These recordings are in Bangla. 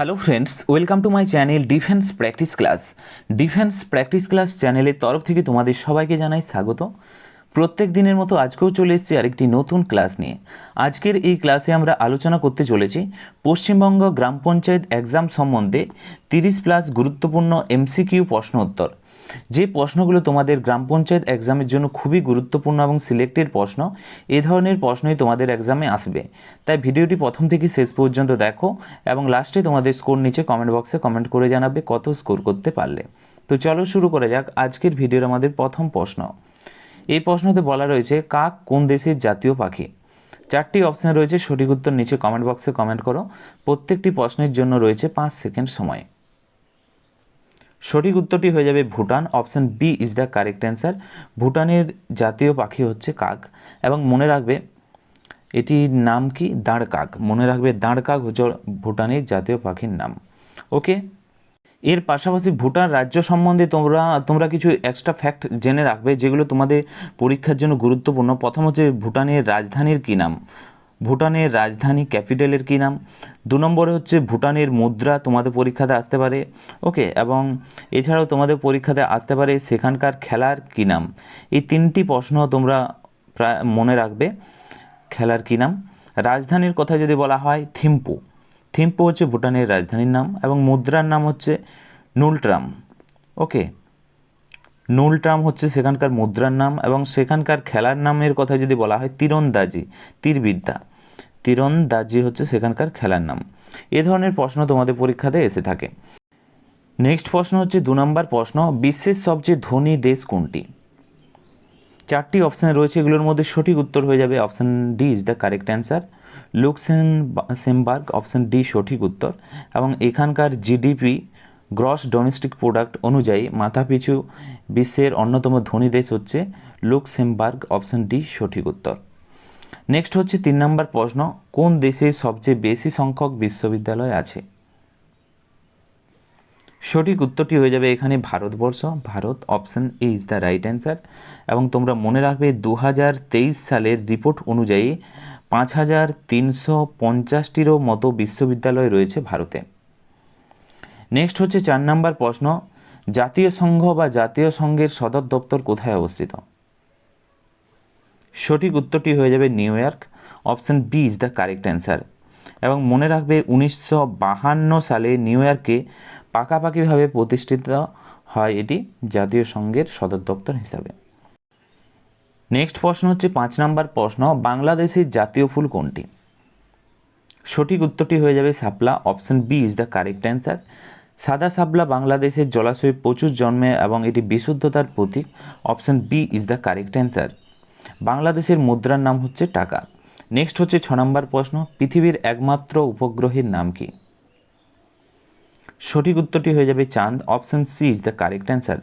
Hello friends, welcome to my channel defence practice class. Defence practice class চ্যানেলের তরফ থেকে তোমাদের সবাইকে জানাই স্বাগত। প্রত্যেক দিনের মতো আজকেও চলে এসেছি আরেকটি নতুন ক্লাস নিয়ে। আজকের এই ক্লাসে আমরা আলোচনা করতে চলেছি পশ্চিমবঙ্গ গ্রাম পঞ্চায়েত এক্সাম সম্বন্ধে 30+ গুরুত্বপূর্ণ এমসিকিউ প্রশ্ন উত্তর। যে প্রশ্নগুলো তোমাদের গ্রাম পঞ্চায়েত এক্সামের জন্য খুবই গুরুত্বপূর্ণ এবং সিলেক্টেড প্রশ্ন, এ ধরনের প্রশ্নই তোমাদের এক্সামে আসবে। তাই ভিডিওটি প্রথম থেকে শেষ পর্যন্ত দেখো এবং লাস্টে তোমাদের স্কোর নিচে কমেন্ট বক্সে কমেন্ট করে জানাবে কত স্কোর করতে পারলে। তো চলো শুরু করা যাক আজকের ভিডিওর আমাদের প্রথম প্রশ্ন। এই প্রশ্নতে বলা রয়েছে কাক কোন দেশের জাতীয় পাখি? 4টি অপশন রয়েছে, সঠিক উত্তর নিচে কমেন্ট বক্সে কমেন্ট করো। প্রত্যেকটি প্রশ্নের জন্য রয়েছে 5 সেকেন্ড সময়। সঠিক উত্তরটি হয়ে যাবে Bhutan. Option B is the correct answer. ভুটানের জাতীয় পাখি হচ্ছে কাক এবং মনে রাখবে এটির নাম কি? দাঁড় কাক। মনে রাখবে দাঁড় কাক হচ্ছে ভুটানের জাতীয় পাখির নাম। ওকে, এর পাশাপাশি ভুটান রাজ্য সম্বন্ধে তোমরা কিছু এক্সট্রা ফ্যাক্ট জেনে রাখবে যেগুলো তোমাদের পরীক্ষার জন্য গুরুত্বপূর্ণ। প্রথম হচ্ছে ভুটানের রাজধানীর কী নাম, ভুটানের রাজধানী ক্যাপিটালের কী নাম। 2 নম্বরে হচ্ছে ভুটানের মুদ্রা তোমাদের পরীক্ষাতে আসতে পারে। ওকে, এবং এছাড়াও তোমাদের পরীক্ষাতে আসতে পারে সেখানকার খেলার কী নাম। এই 3টি প্রশ্ন তোমরা প্রায় মনে রাখবে। খেলার কী নাম? রাজধানীর কথা যদি বলা হয় থিম্পু। থিম্পু হচ্ছে ভুটানের রাজধানীর নাম এবং মুদ্রার নাম হচ্ছে নুলট্রাম। ওকে, নুলট্রাম হচ্ছে সেখানকার মুদ্রার নাম এবং সেখানকার খেলার নামের কথা যদি বলা হয় তীরন্দাজি, তীরবিদ্যা। তীরন্দাজি হচ্ছে সেখানকার খেলার নাম। এ ধরনের প্রশ্ন তোমাদের পরীক্ষাতে এসে থাকে। নেক্সট প্রশ্ন হচ্ছে 2 নম্বর প্রশ্ন, বিশ্বের সবচেয়ে ধনী দেশ কোনটি? 4টি অপশান রয়েছে, এগুলোর মধ্যে সঠিক উত্তর হয়ে যাবে option D is the correct answer. Luxembourg, option D সঠিক উত্তর। এবং এখানকার জিডিপি গ্রস ডোমেস্টিক প্রোডাক্ট অনুযায়ী মাথাপিছু বিশ্বের অন্যতম ধনী দেশ হচ্ছে লুক্সেমবার্গ। অপশান ডি সঠিক উত্তর। নেক্সট হচ্ছে 3 নম্বর প্রশ্ন, কোন দেশে সবচেয়ে বেশি সংখ্যক বিশ্ববিদ্যালয় আছে? সঠিক উত্তরটি হয়ে যাবে এখানে Bharatvarsha, Bharat. Option A is the right answer. এবং তোমরা মনে রাখবে 2023 সালের রিপোর্ট অনুযায়ী 5350টিরও মতো বিশ্ববিদ্যালয় রয়েছে ভারতে। নেক্সট হচ্ছে 4 নম্বর প্রশ্ন, জাতীয় সংঘ বা জাতীয় সংঘের সদর দপ্তর কোথায় অবস্থিত? সঠিক উত্তরটি হয়ে যাবে New York. Option B is the correct answer. এবং মনে রাখবে 1952 সালে নিউ ইয়র্কে পাকাপাকিভাবে প্রতিষ্ঠিত হয় এটি জাতীয় সংঘের সদর দপ্তর হিসাবে। নেক্সট প্রশ্ন হচ্ছে 5 নম্বর প্রশ্ন, বাংলাদেশের জাতীয় ফুল কোনটি? সঠিক উত্তরটি হয়ে যাবে শাপলা। Option B is the correct answer. সাদা শাপলা বাংলাদেশের জলাশয়ে প্রচুর জন্মে এবং এটি বিশুদ্ধতার প্রতীক। Option B is the correct answer. বাংলাদেশের মুদ্রার নাম হচ্ছে টাকা। নেক্সট হচ্ছে 6 নম্বর প্রশ্ন, পৃথিবীর একমাত্র উপগ্রহের নাম কি? সঠিক উত্তরটি হয়ে যাবে চাঁদ। Option C is the correct answer.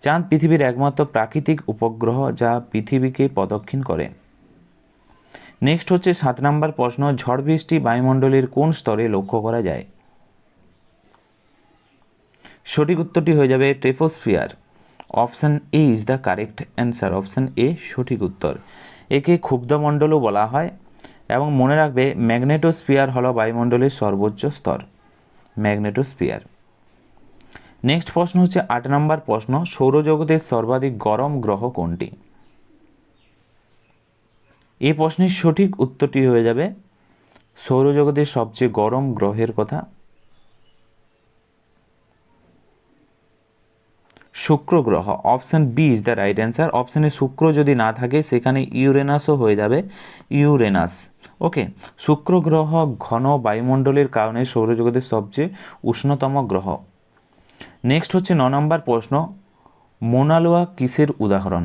চাঁদ পৃথিবীর একমাত্র প্রাকৃতিক উপগ্রহ যা পৃথিবীকে প্রদক্ষিণ করে। নেক্সট হচ্ছে 7 নম্বর প্রশ্ন, ঝড় বৃষ্টি বায়ুমণ্ডলের কোন স্তরে লক্ষ্য করা যায়? সঠিক উত্তরটি হয়ে যাবে troposphere. Option A is the correct answer. Option A সঠিক উত্তর। একে ক্ষুব্ধমণ্ডলও বলা হয়। এবং মনে রাখবে ম্যাগনেটোস্ফিয়ার হলো বায়ুমণ্ডলের সর্বোচ্চ স্তর, ম্যাগনেটোস্ফিয়ার। নেক্সট প্রশ্ন হচ্ছে 8 নম্বর প্রশ্ন, সৌরজগতের সর্বাধিক গরম গ্রহ কোনটি? এই প্রশ্নের সঠিক উত্তরটি হয়ে যাবে সৌরজগতের সবচেয়ে গরম গ্রহের কথা শুক্র গ্রহ। Option B is the right answer. অপশানে শুক্র যদি না থাকে সেখানে ইউরেনাসও হয়ে যাবে ইউরেনাস। ওকে, শুক্র গ্রহ ঘন বায়ুমণ্ডলের কারণে সৌরজগতের সবচেয়ে উষ্ণতম গ্রহ। নেক্সট হচ্ছে 9 নম্বর প্রশ্ন, মোনালোয়া কিসের উদাহরণ?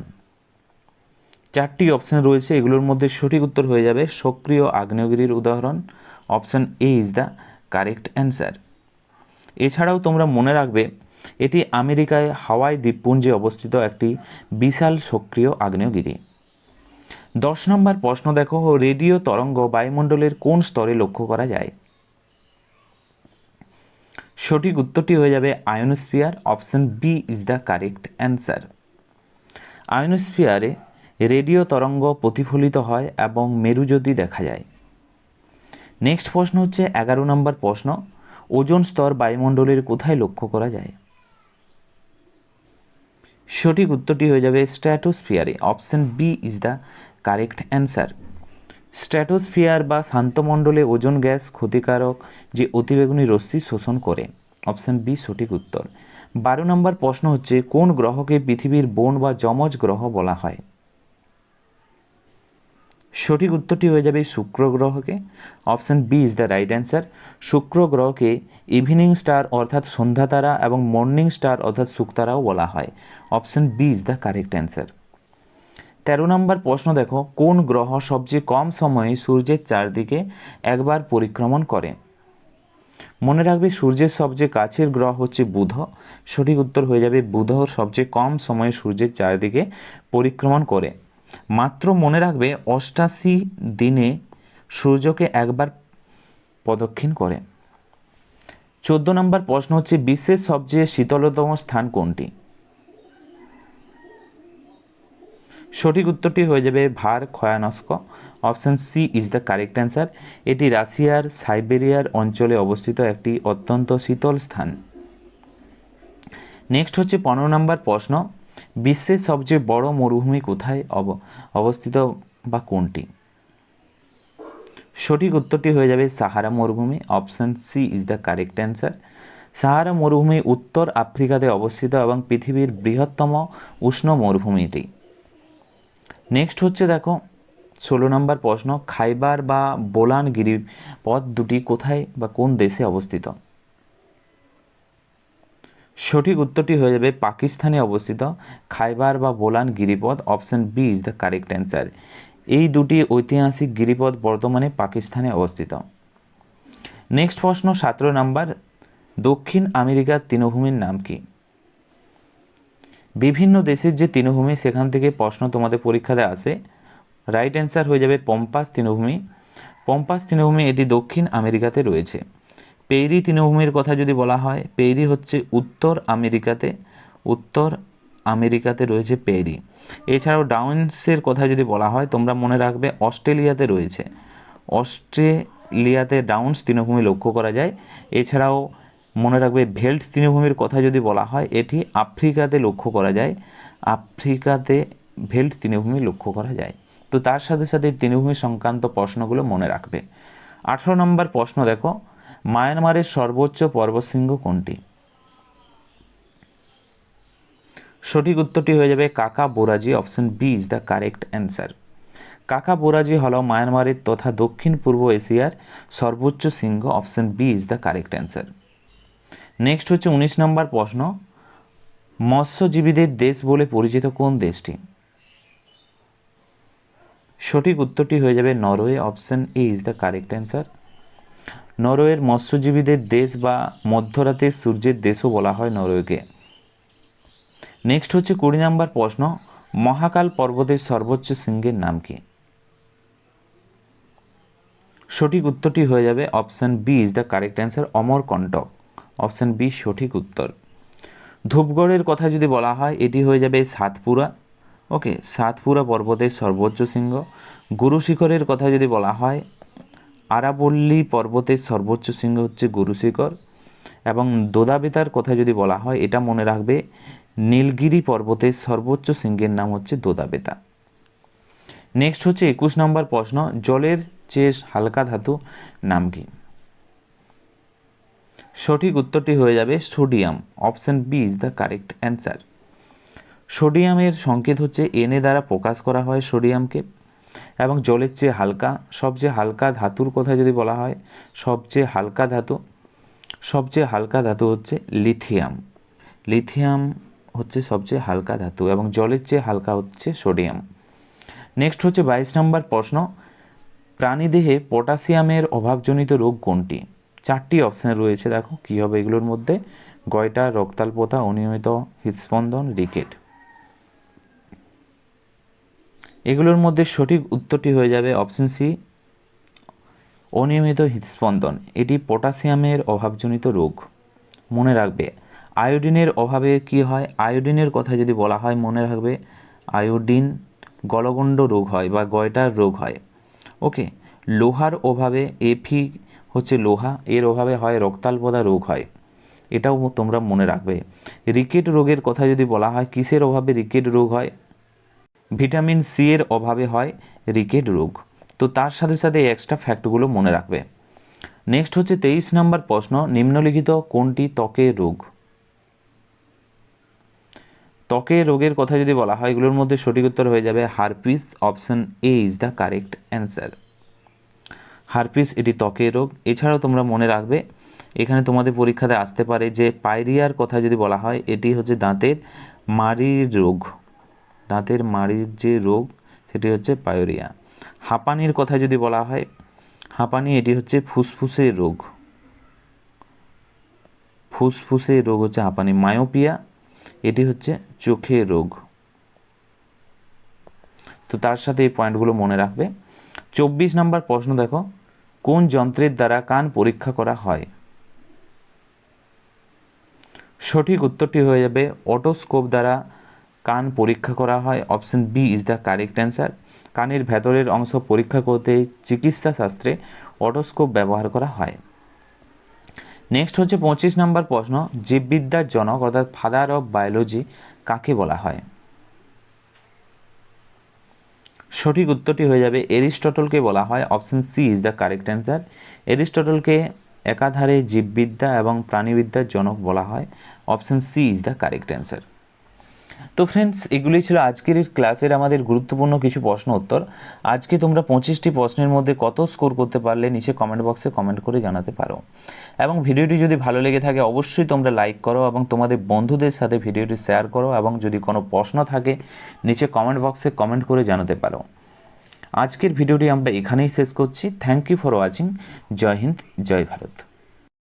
4টি অপশান রয়েছে, এগুলোর মধ্যে সঠিক উত্তর হয়ে যাবে সক্রিয় আগ্নেয়গিরির উদাহরণ। Option A is the correct answer. এছাড়াও তোমরা মনে রাখবে এটি আমেরিকায় হাওয়াই দ্বীপপুঞ্জে অবস্থিত একটি বিশাল সক্রিয় আগ্নেয়গিরি। 10 নম্বর প্রশ্ন দেখো, রেডিও তরঙ্গ বায়ুমণ্ডলের কোন স্তরে লক্ষ্য করা যায়? সঠিক উত্তরটি হয়ে যাবে ionosphere. Option B is the correct answer. আয়োনোস্ফিয়ারে রেডিও তরঙ্গ প্রতিফলিত হয় এবং মেরুজ্যোতি দেখা যায়। নেক্সট প্রশ্ন হচ্ছে 11 নম্বর প্রশ্ন, ওজোন স্তর বায়ুমণ্ডলের কোথায় লক্ষ্য করা যায়? সঠিক উত্তরটি হয়ে যাবে স্ট্র্যাটোস্ফিয়ারে। Option B is the correct answer. Stratosphere বা শান্তমণ্ডলে ওজোন গ্যাস ক্ষতিকারক যে অতিবেগুনি রশ্মি শোষণ করে। অপশন বি সঠিক উত্তর। 12 নম্বর প্রশ্ন হচ্ছে, কোন গ্রহকে পৃথিবীর বোন বা যমজ গ্রহ বলা হয়? সঠিক উত্তরটি হয়ে যাবে শুক্র গ্রহকে। Option B is the right answer. শুক্র গ্রহকে ইভিনিং স্টার অর্থাৎ সন্ধ্যা তারা এবং মর্নিং স্টার অর্থাৎ শুকতারাও বলা হয়। Option B is the correct answer. 13 নম্বর প্রশ্ন দেখো, কোন গ্রহ সবচেয়ে কম সময়ে সূর্যের চারদিকে একবার পরিক্রমণ করে? মনে রাখবে সূর্যের সবচেয়ে কাছের গ্রহ হচ্ছে বুধ। সঠিক উত্তর হয়ে যাবে বুধ সবচেয়ে কম সময়ে সূর্যের চারদিকে পরিক্রমণ করে। মাত্র মনে রাখবে 88 দিনে সূর্যকে একবার প্রদক্ষিণ করে। 14 নম্বর প্রশ্ন হচ্ছে, বিশ্বের সবচেয়ে শীতলতম স্থান কোনটি? সঠিক উত্তরটি হয়ে যাবে Verkhoyansk. Option C is the correct answer. এটি রাশিয়ার সাইবেরিয়ার অঞ্চলে অবস্থিত একটি অত্যন্ত শীতল স্থান। নেক্সট হচ্ছে 15 নম্বর প্রশ্ন, বিশ্বের সবচেয়ে বড় মরুভূমি কোথায় অবস্থিত বা কোনটি? সঠিক উত্তরটি হয়ে যাবে সাহারা মরুভূমি। Option C is the correct answer. Sahara মরুভূমি উত্তর আফ্রিকাতে অবস্থিত এবং পৃথিবীর বৃহত্তম উষ্ণ মরুভূমিটি। নেক্সট হচ্ছে দেখো 16 নম্বর প্রশ্ন, খাইবার বা বোলান গিরিপথ দুটি কোথায় বা কোন দেশে অবস্থিত? সঠিক উত্তরটি হয়ে যাবে পাকিস্তানে অবস্থিত খাইবার বা বোলান গিরিপথ। Option B is the correct answer. এই দুটি ঐতিহাসিক গিরিপথ বর্তমানে পাকিস্তানে অবস্থিত। নেক্সট প্রশ্ন 17 নম্বর, দক্ষিণ আমেরিকার তৃণভূমির নাম কি? বিভিন্ন দেশের যে তৃণভূমি সেখান থেকে প্রশ্ন তোমাদের পরীক্ষাতে আসে। রাইট অ্যান্সার হয়ে যাবে পম্পাস তৃণভূমি। পম্পাস তৃণভূমি এটি দক্ষিণ আমেরিকাতে রয়েছে। পেইরি তৃণভূমির কথা যদি বলা হয়, পেইরি হচ্ছে উত্তর আমেরিকাতে রয়েছে পেইরি। এছাড়াও ডাউন্সের কথা যদি বলা হয়, তোমরা মনে রাখবে অস্ট্রেলিয়াতে রয়েছে। অস্ট্রেলিয়াতে ডাউন্স তৃণভূমি লক্ষ্য করা যায়। এছাড়াও মনে রাখবে ভেল্ট তৃণভূমির কথা যদি বলা হয়, এটি আফ্রিকাতে লক্ষ্য করা যায়। আফ্রিকাতে ভেল্ট তৃণভূমি লক্ষ্য করা যায়। তো তার সাথে সাথে তৃণভূমি সংক্রান্ত প্রশ্নগুলো মনে রাখবে। 18 নম্বর প্রশ্ন দেখো, মায়ানমারের সর্বোচ্চ পর্বতশৃঙ্গ কোনটি? সঠিক উত্তরটি হয়ে যাবে Hkakabo Razi. Option B is the correct answer. Hkakabo Razi হল মায়ানমারের তথা দক্ষিণ পূর্ব এশিয়ার সর্বোচ্চ শৃঙ্গ। Option B is the correct answer. Next হচ্ছে 19 নম্বর প্রশ্ন, মৎস্যজীবীদের দেশ বলে পরিচিত কোন দেশটি? সঠিক উত্তরটি হয়ে যাবে Norway. Option A is the correct answer. নরওয়ের মৎস্যজীবীদের দেশ বা মধ্যরাতের সূর্যের দেশও বলা হয় নরওয়েকে। নেক্সট হচ্ছে 20 নম্বর প্রশ্ন, মহাকাল পর্বতের সর্বোচ্চ শৃঙ্গের নাম কি? সঠিক উত্তরটি হয়ে যাবে option B is the correct answer, Amarkantak. Option B সঠিক উত্তর। ধূপগড়ের কথা যদি বলা হয়, এটি হয়ে যাবে সাতপুরা। ওকে, সাতপুরা পর্বতের সর্বোচ্চ শৃঙ্গ। গুরু শিখরের কথা যদি বলা হয়, আরাবল্লী পর্বতের সর্বোচ্চ শৃঙ্গ হচ্ছে গুরু শিখর। এবং দোদাবেতার কথা যদি বলা হয়, এটা মনে রাখবে নীলগিরি পর্বতের সর্বোচ্চ শৃঙ্গের নাম হচ্ছে দোদাবেতা। নেক্সট হচ্ছে 21 নম্বর প্রশ্ন, জলের চেয়ে হালকা ধাতু নাম কি? সঠিক উত্তরটি হয়ে যাবে sodium. Option B is the correct answer. সোডিয়ামের সংকেত হচ্ছে এনে দ্বারা প্রকাশ করা হয় সোডিয়ামকে। এবং জলের চেয়ে হালকা, সবচেয়ে হালকা ধাতুর কথা যদি বলা হয়, সবচেয়ে হালকা ধাতু হচ্ছে লিথিয়াম। লিথিয়াম হচ্ছে সবচেয়ে হালকা ধাতু এবং জলের চেয়ে হালকা হচ্ছে সোডিয়াম। নেক্সট হচ্ছে 22 নম্বর প্রশ্ন, প্রাণীদেহে পটাশিয়ামের অভাবজনিত রোগ কোনটি? 4টি অপশান রয়েছে, দেখো কী হবে এগুলোর মধ্যে। গয়টা, রক্তাল্পতা, অনিয়মিত হৃদস্পন্দন, রিকেট। এগুলোর মধ্যে সঠিক উত্তরটি হয়ে যাবে অপশন সি, অনিয়মিত হৃদস্পন্দন। এটি পটাশিয়ামের অভাবজনিত রোগ। মনে রাখবে আয়োডিনের অভাবে কি হয়, আয়োডিনের কথা যদি বলা হয় মনে রাখবে আয়োডিন গলগণ্ড রোগ হয় বা গয়টার রোগ হয়। ওকে, লোহার অভাবে হচ্ছে লোহা, এর অভাবে হয় রক্তাল্পতা রোগ হয়, এটাও তোমরা মনে রাখবে। রিকেট রোগের কথা যদি বলা হয়, কিসের অভাবে রিকেট রোগ হয়? ভিটামিন সি এর অভাবে হয় রিকেট রোগ। তো তার সাথে সাথে এই এক্সট্রা ফ্যাক্টগুলো মনে রাখবে। নেক্সট হচ্ছে 23 নম্বর প্রশ্ন, নিম্নলিখিত কোনটি ত্বকের রোগ? ত্বকের রোগের কথা যদি বলা হয়, এগুলোর মধ্যে সঠিক উত্তর হয়ে যাবে herpes. Option A is the correct answer. Herpes এটি ত্বকের রোগ। এছাড়াও তোমরা মনে রাখবে, এখানে তোমাদের পরীক্ষাতে আসতে পারে যে পাইরিয়ার কথা যদি বলা হয়, এটি হচ্ছে দাঁতের মাড়ির রোগ। দাঁতের মাড়ির যে রোগ সেটি হচ্ছে পাইরিয়া। হাঁপানির কথা যদি বলা হয়, হাঁপানি এটি হচ্ছে ফুসফুসের রোগ। ফুসফুসের রোগ হচ্ছে হাঁপানি। মায়োপিয়া এটি হচ্ছে চোখের রোগ। তো তার সাথে এই পয়েন্টগুলো মনে রাখবে। 24 নম্বর প্রশ্ন দেখো, কোন যন্ত্রের দ্বারা কান পরীক্ষা করা হয়? সঠিক উত্তরটি হয়ে যাবে অটোস্কোপ দ্বারা কান পরীক্ষা করা হয়। Option B is the correct answer. কানের ভেতরের অংশ পরীক্ষা করতে চিকিৎসা শাস্ত্রে অটোস্কোপ ব্যবহার করা হয়। নেক্সট হচ্ছে 25 নম্বর প্রশ্ন, জীববিদ্যার জনক অর্থাৎ ফাদার অফ বায়োলজি কাকে বলা হয়? সঠিক উত্তরটি হয়ে যাবে এরিস্টটলকে বলা হয়। Option C is the correct answer. এরিস্টটলকে একাধারে জীববিদ্যা এবং প্রাণীবিদ্যার জনক বলা হয়। Option C is the correct answer. তো ফ্রেন্ডস, এগুলি ছিল আজকের ক্লাসের আমাদের গুরুত্বপূর্ণ কিছু প্রশ্ন উত্তর। আজকে তোমরা 25টি প্রশ্নের মধ্যে কত স্কোর করতে পারলে নিচে কমেন্ট বক্সে কমেন্ট করে জানাতে পারো। এবং ভিডিওটি যদি ভালো লেগে থাকে অবশ্যই তোমরা লাইক করো এবং তোমাদের বন্ধুদের সাথে ভিডিওটি শেয়ার করো, এবং যদি কোনো প্রশ্ন থাকে নিচে কমেন্ট বক্সে কমেন্ট করে জানাতে পারো। আজকের ভিডিওটি আমরা এখানেই শেষ করছি। Thank you for watching. জয় হিন্দ, জয় ভারত।